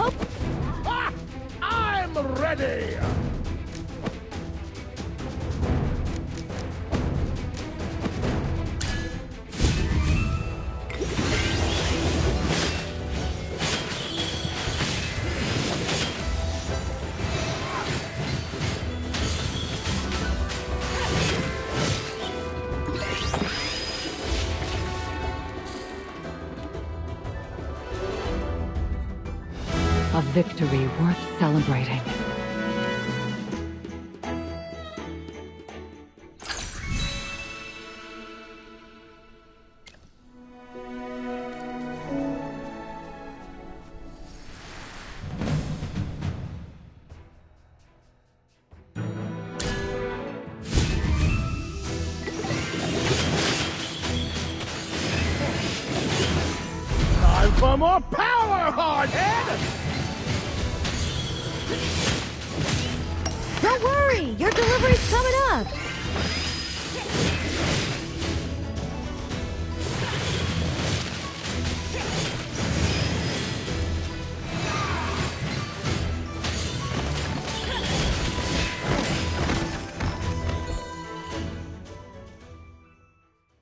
Hope... Ha! I'm ready! A victory worth celebrating. Time for more power, Hardhead! Don't worry, your delivery's coming up.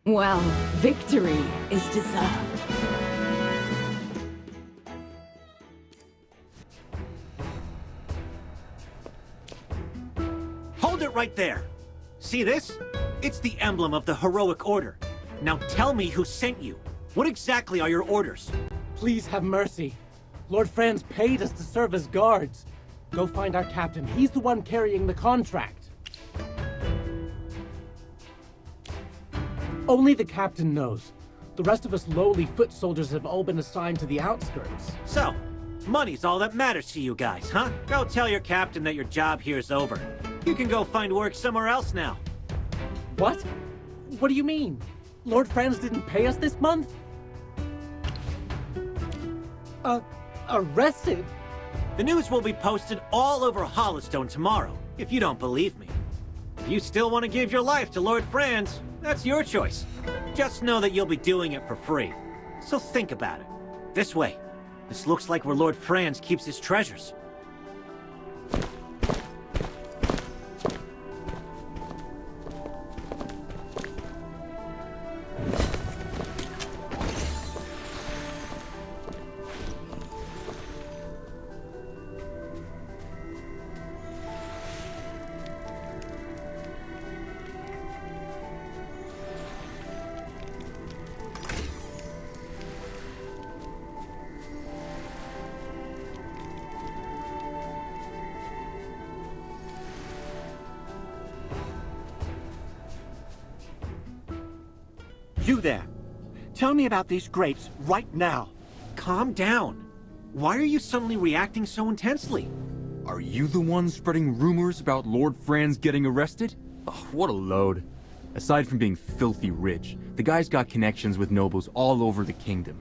Well, victory is deserved. Hold it right there! See this? It's the emblem of the Heroic Order. Now tell me who sent you. What exactly are your orders? Please have mercy. Lord Franz paid us to serve as guards. Go find our captain. He's the one carrying the contract. Only the captain knows. The rest of us lowly foot soldiers have all been assigned to the outskirts. So, money's all that matters to you guys, huh? Go tell your captain that your job here's over. You can go find work somewhere else now. What? What do you mean? Lord Franz didn't pay us this month? Arrested? The news will be posted all over Hollowstone tomorrow, if you don't believe me. If you still want to give your life to Lord Franz, that's your choice. Just know that you'll be doing it for free. So think about it. This way. This looks like where Lord Franz keeps his treasures. You there! Tell me about these grapes right now! Calm down. Why are you suddenly reacting so intensely? Are you the one spreading rumors about Lord Franz getting arrested? Oh, what a load. Aside from being filthy rich, the guy's got connections with nobles all over the kingdom.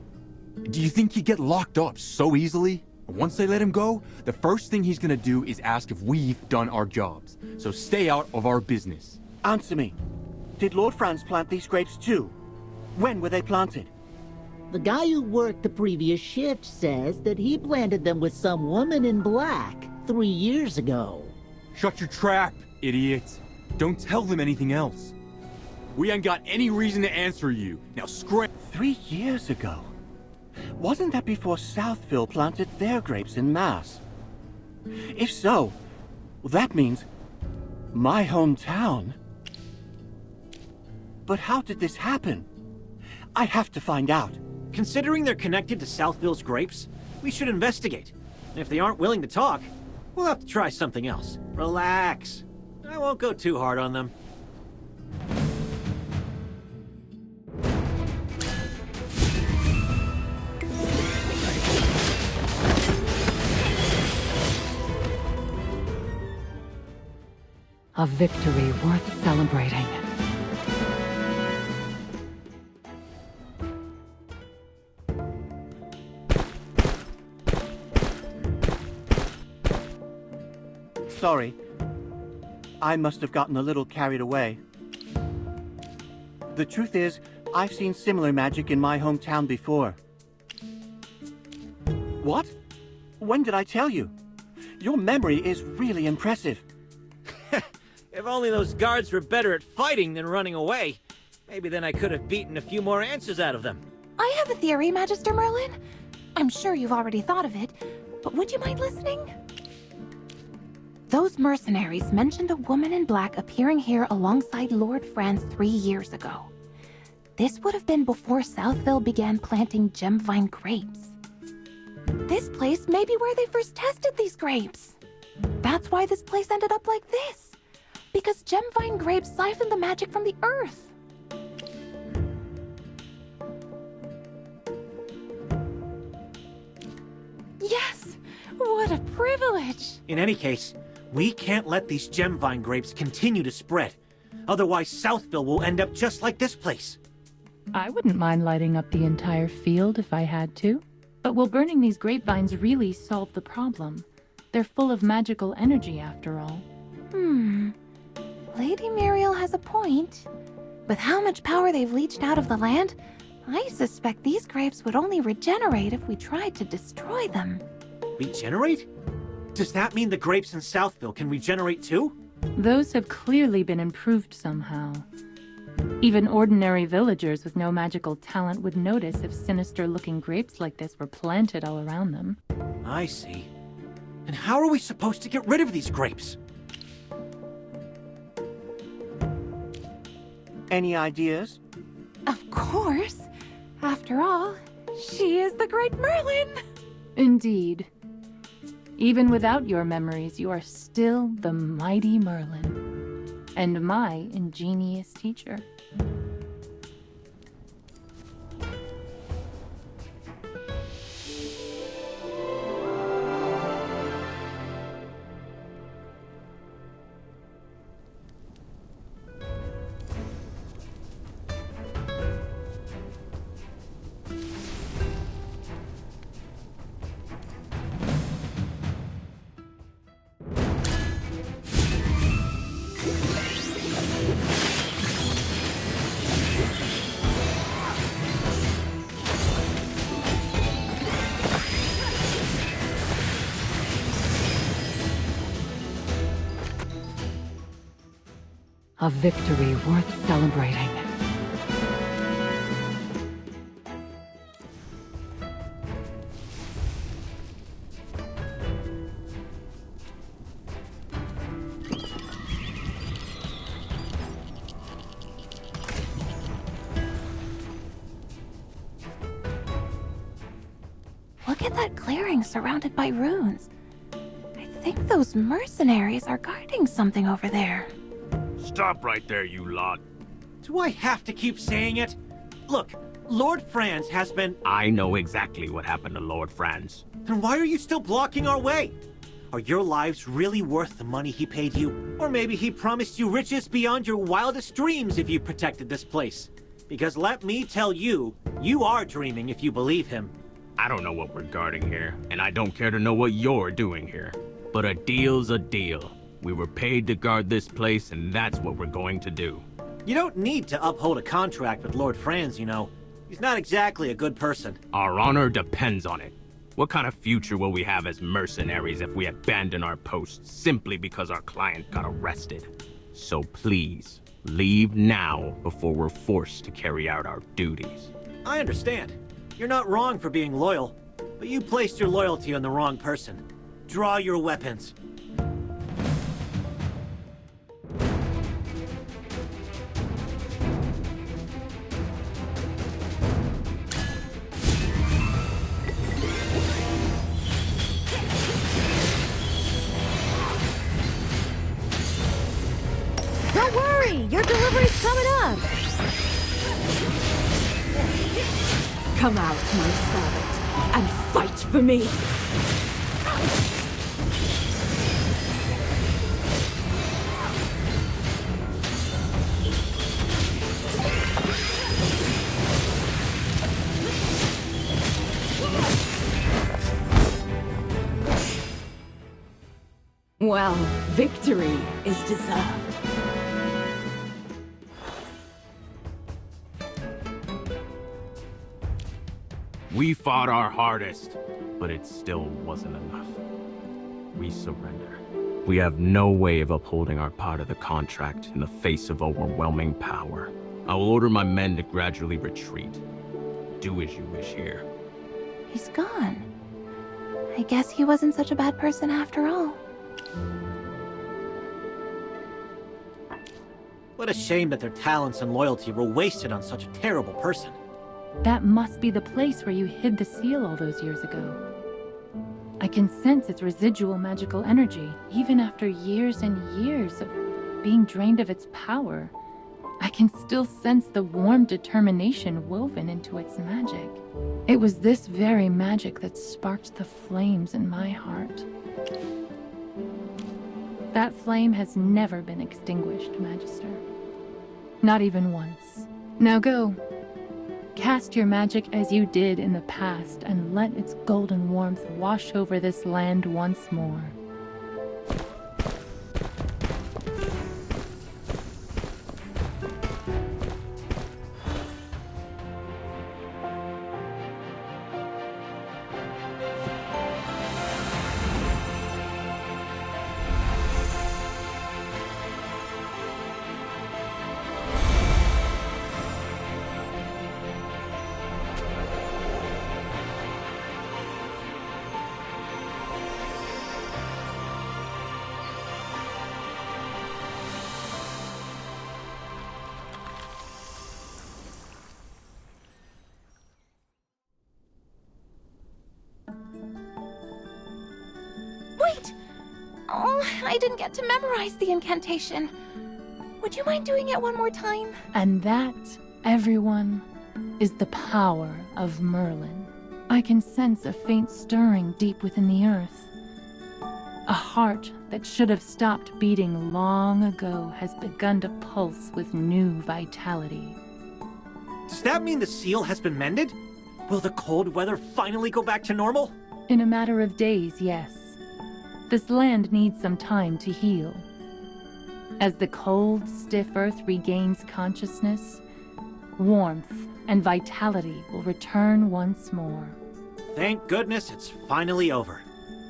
Do you think he'd get locked up so easily? Once they let him go, the first thing he's gonna do is ask if we've done our jobs. So stay out of our business. Answer me. Did Lord Franz plant these grapes too? When were they planted? The guy who worked the previous shift says that he planted them with some woman in black 3 years ago. Shut your trap, idiot. Don't tell them anything else. We ain't got any reason to answer you. Now scram— 3 years ago? Wasn't that before Southville planted their grapes in mass? If so, that means my hometown. But how did this happen? I have to find out. Considering they're connected to Southville's grapes, we should investigate. And if they aren't willing to talk, we'll have to try something else. Relax. I won't go too hard on them. A victory worth celebrating. Sorry. I must have gotten a little carried away. The truth is, I've seen similar magic in my hometown before. What? When did I tell you? Your memory is really impressive. If only those guards were better at fighting than running away. Maybe then I could have beaten a few more answers out of them. I have a theory, Magister Merlin. I'm sure you've already thought of it, but would you mind listening? Those mercenaries mentioned a woman in black appearing here alongside Lord Franz 3 years ago. This would have been before Southville began planting gemvine grapes. This place may be where they first tested these grapes. That's why this place ended up like this. Because gemvine grapes siphon the magic from the earth. Yes! What a privilege! In any case, we can't let these gemvine grapes continue to spread. Otherwise, Southville will end up just like this place. I wouldn't mind lighting up the entire field if I had to. But will burning these grapevines really solve the problem? They're full of magical energy, after all. Lady Muriel has a point. With how much power they've leached out of the land, I suspect these grapes would only regenerate if we tried to destroy them. Regenerate? Does that mean the grapes in Southville can regenerate too? Those have clearly been improved somehow. Even ordinary villagers with no magical talent would notice if sinister-looking grapes like this were planted all around them. I see. And how are we supposed to get rid of these grapes? Any ideas? Of course. After all, she is the great Merlin. Indeed. Even without your memories, you are still the mighty Merlin. And my ingenious teacher. A victory worth celebrating. Look at that clearing surrounded by runes. I think those mercenaries are guarding something over there. Stop right there, you lot. Do I have to keep saying it? Look, Lord Franz has been... I know exactly what happened to Lord Franz. Then why are you still blocking our way? Are your lives really worth the money he paid you? Or maybe he promised you riches beyond your wildest dreams if you protected this place. Because let me tell you, you are dreaming if you believe him. I don't know what we're guarding here, and I don't care to know what you're doing here. But a deal's a deal. We were paid to guard this place, and that's what we're going to do. You don't need to uphold a contract with Lord Franz, you know. He's not exactly a good person. Our honor depends on it. What kind of future will we have as mercenaries if we abandon our posts simply because our client got arrested? So please, leave now before we're forced to carry out our duties. I understand. You're not wrong for being loyal, but you placed your loyalty on the wrong person. Draw your weapons. Don't worry, your delivery's coming up. Come out, my servant, and fight for me! Well, victory is deserved. We fought our hardest, but it still wasn't enough. We surrender. We have no way of upholding our part of the contract in the face of overwhelming power. I will order my men to gradually retreat. Do as you wish here. He's gone. I guess he wasn't such a bad person after all. What a shame that their talents and loyalty were wasted on such a terrible person. That must be the place where you hid the seal all those years ago. I can sense its residual magical energy, even after years and years of being drained of its power. I can still sense the warm determination woven into its magic. It was this very magic that sparked the flames in my heart. That flame has never been extinguished, Magister. Not even once. Now go. Cast your magic as you did in the past, and let its golden warmth wash over this land once more. Wait! Oh, I didn't get to memorize the incantation. Would you mind doing it one more time? And that, everyone, is the power of Merlin. I can sense a faint stirring deep within the earth. A heart that should have stopped beating long ago has begun to pulse with new vitality. Does that mean the seal has been mended? Will the cold weather finally go back to normal? In a matter of days, yes. This land needs some time to heal. As the cold, stiff earth regains consciousness, warmth and vitality will return once more. Thank goodness it's finally over.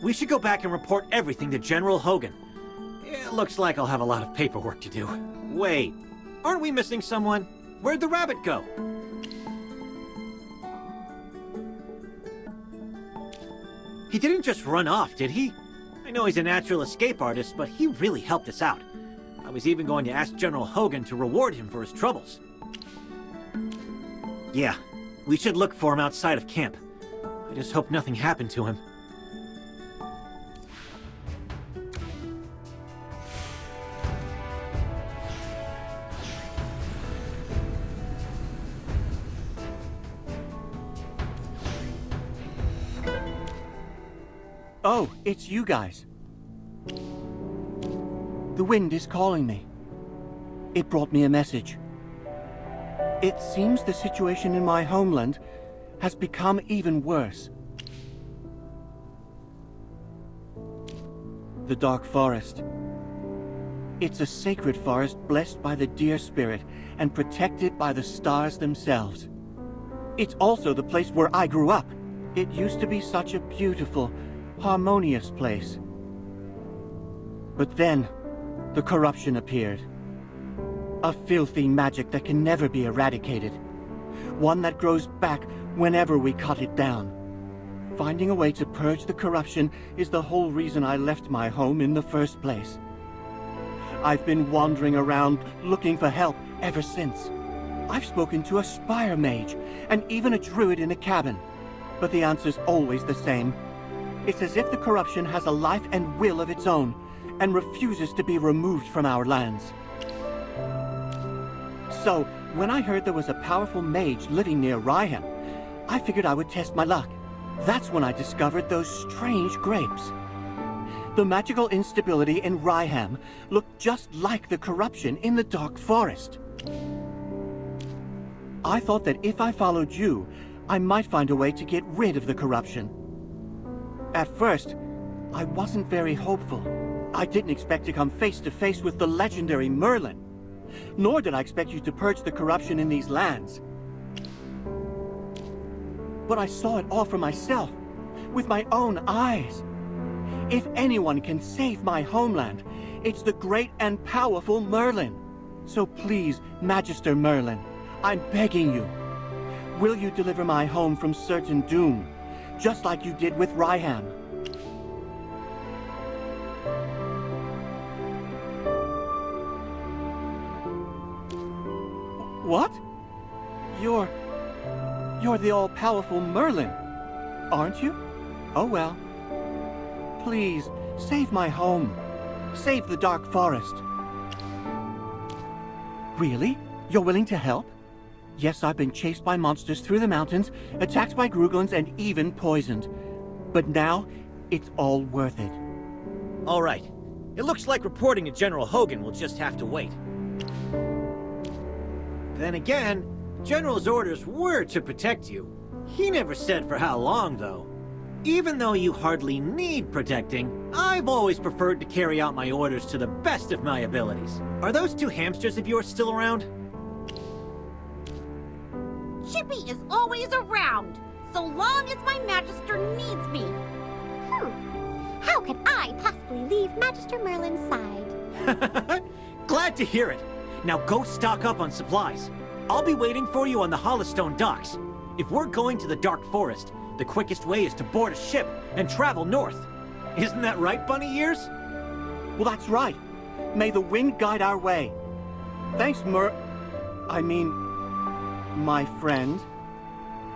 We should go back and report everything to General Hogan. It looks like I'll have a lot of paperwork to do. Wait, aren't we missing someone? Where'd the rabbit go? He didn't just run off, did he? I know he's a natural escape artist, but he really helped us out. I was even going to ask General Hogan to reward him for his troubles. Yeah, we should look for him outside of camp. I just hope nothing happened to him. Oh, it's you guys. The wind is calling me. It brought me a message. It seems the situation in my homeland has become even worse. The Dark Forest. It's a sacred forest blessed by the Deer Spirit and protected by the stars themselves. It's also the place where I grew up. It used to be such a beautiful, harmonious place. But then, the corruption appeared. A filthy magic that can never be eradicated. One that grows back whenever we cut it down. Finding a way to purge the corruption is the whole reason I left my home in the first place. I've been wandering around looking for help ever since. I've spoken to a spire mage and even a druid in a cabin, but the answer's always the same. It's as if the corruption has a life and will of its own, and refuses to be removed from our lands. So, when I heard there was a powerful mage living near Ryham, I figured I would test my luck. That's when I discovered those strange grapes. The magical instability in Ryham looked just like the corruption in the Dark Forest. I thought that if I followed you, I might find a way to get rid of the corruption. At first, I wasn't very hopeful. I didn't expect to come face to face with the legendary Merlin. Nor did I expect you to purge the corruption in these lands. but I saw it all for myself, with my own eyes. If anyone can save my homeland, it's the great and powerful Merlin. So please, Magister Merlin, I'm begging you. Will you deliver my home from certain doom, just like you did with Ryham? What? You're the all-powerful Merlin, aren't you? Oh well. Please, save my home. Save the Dark Forest. Really? You're willing to help? Yes, I've been chased by monsters through the mountains, attacked by Gruglins, and even poisoned. But now, it's all worth it. All right. It looks like reporting to General Hogan will just have to wait. Then again, General's orders were to protect you. He never said for how long, though. Even though you hardly need protecting, I've always preferred to carry out my orders to the best of my abilities. Are those two hamsters of yours still around? Chippy is always around, so long as my Magister needs me. How can I possibly leave Magister Merlin's side? Glad to hear it. Now go stock up on supplies. I'll be waiting for you on the Hollowstone docks. If we're going to the Dark Forest, the quickest way is to board a ship and travel north. Isn't that right, Bunny Ears? Well, that's right. May the wind guide our way. Thanks, my friend.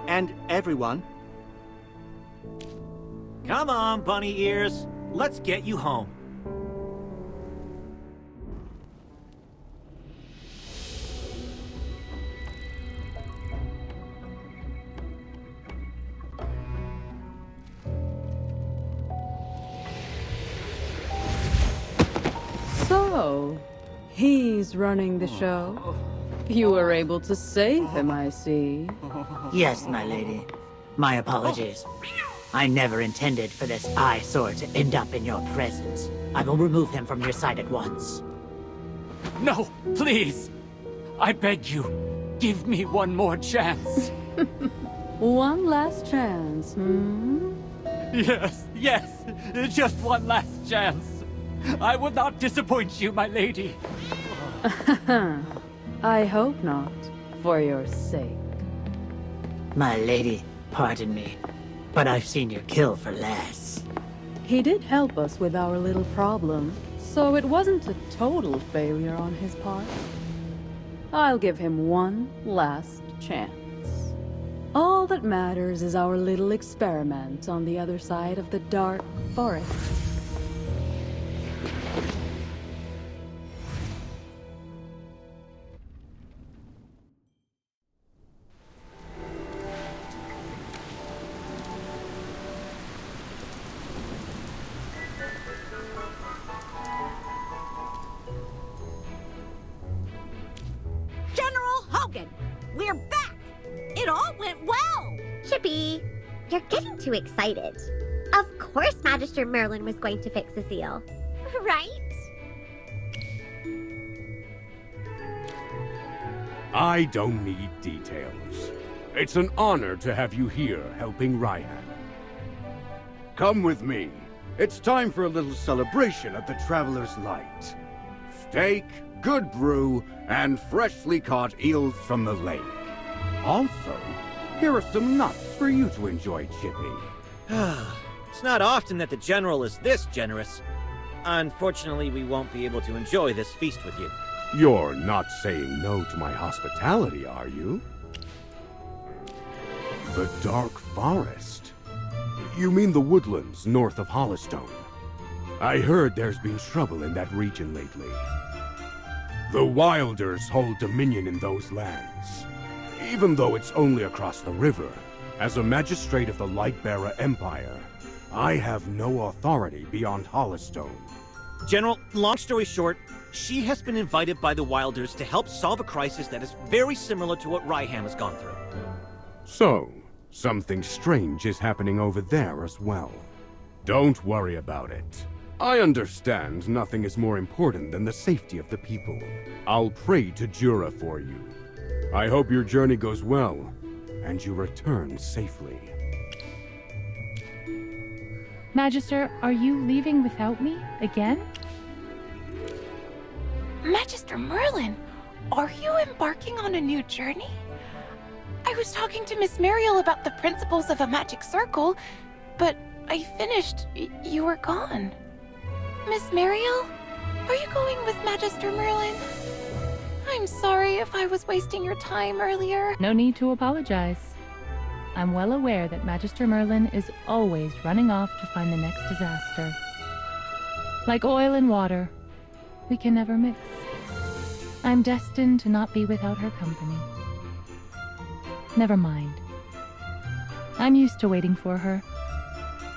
And everyone. Come on, Bunny Ears. Let's get you home. So, he's running the show. You were able to save him, I see. Yes, my lady. My apologies. I never intended for this eyesore to end up in your presence. I will remove him from your sight at once. No, please! I beg you, give me one more chance. One last chance, hmm? Yes, just one last chance. I will not disappoint you, my lady. I hope not, for your sake. My lady, pardon me, but I've seen you kill for less. He did help us with our little problem, so it wasn't a total failure on his part. I'll give him one last chance. All that matters is our little experiment on the other side of the Dark Forest. We're back! It all went well! Chippy, you're getting too excited. Of course Magister Merlin was going to fix the seal. Right? I don't need details. It's an honor to have you here helping Ryham. Come with me. It's time for a little celebration at the Traveler's Light. Steak, good brew, and freshly caught eels from the lake. Also, here are some nuts for you to enjoy, Chippy. It's not often that the General is this generous. Unfortunately, we won't be able to enjoy this feast with you. You're not saying no to my hospitality, are you? The Dark Forest? You mean the woodlands north of Hollowstone? I heard there's been trouble in that region lately. The Wilders hold dominion in those lands. Even though it's only across the river, as a magistrate of the Lightbearer Empire, I have no authority beyond Hollowstone. General, long story short, she has been invited by the Wilders to help solve a crisis that is very similar to what Ryham has gone through. So, something strange is happening over there as well. Don't worry about it. I understand nothing is more important than the safety of the people. I'll pray to Jura for you. I hope your journey goes well, and you return safely. Magister, are you leaving without me again? Magister Merlin, are you embarking on a new journey? I was talking to Miss Muriel about the principles of a magic circle, but I finished. You were gone. Miss Muriel, are you going with Magister Merlin? I'm sorry if I was wasting your time earlier. No need to apologize. I'm well aware that Magister Merlin is always running off to find the next disaster. Like oil and water, we can never mix. I'm destined to not be without her company. Never mind. I'm used to waiting for her.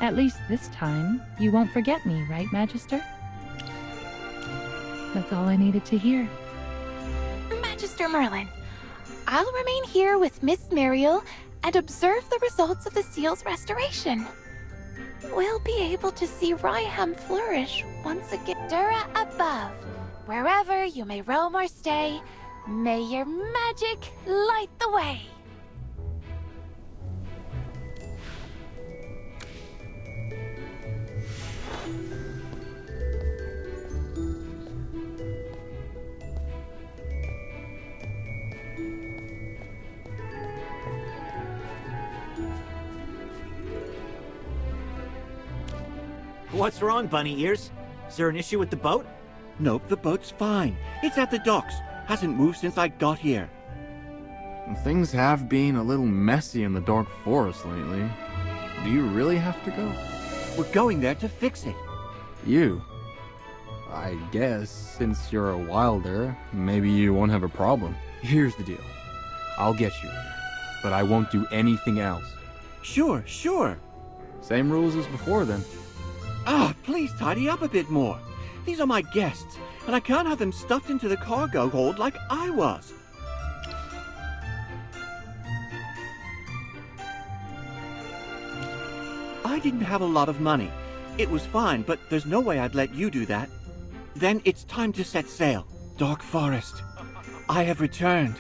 At least this time, you won't forget me, right, Magister? That's all I needed to hear. Magister Merlin, I'll remain here with Miss Muriel and observe the results of the seal's restoration. We'll be able to see Ryham flourish once again. Dura above, wherever you may roam or stay, may your magic light the way. What's wrong, Bunny Ears? Is there an issue with the boat? Nope, the boat's fine. It's at the docks. Hasn't moved since I got here. Things have been a little messy in the Dark Forest lately. Do you really have to go? We're going there to fix it. You? I guess, since you're a wilder, maybe you won't have a problem. Here's the deal. I'll get you here, but I won't do anything else. Sure, sure. Same rules as before, then. Ah, please tidy up a bit more. These are my guests, and I can't have them stuffed into the cargo hold like I was. I didn't have a lot of money. It was fine, but there's no way I'd let you do that. Then it's time to set sail. Dark Forest. I have returned.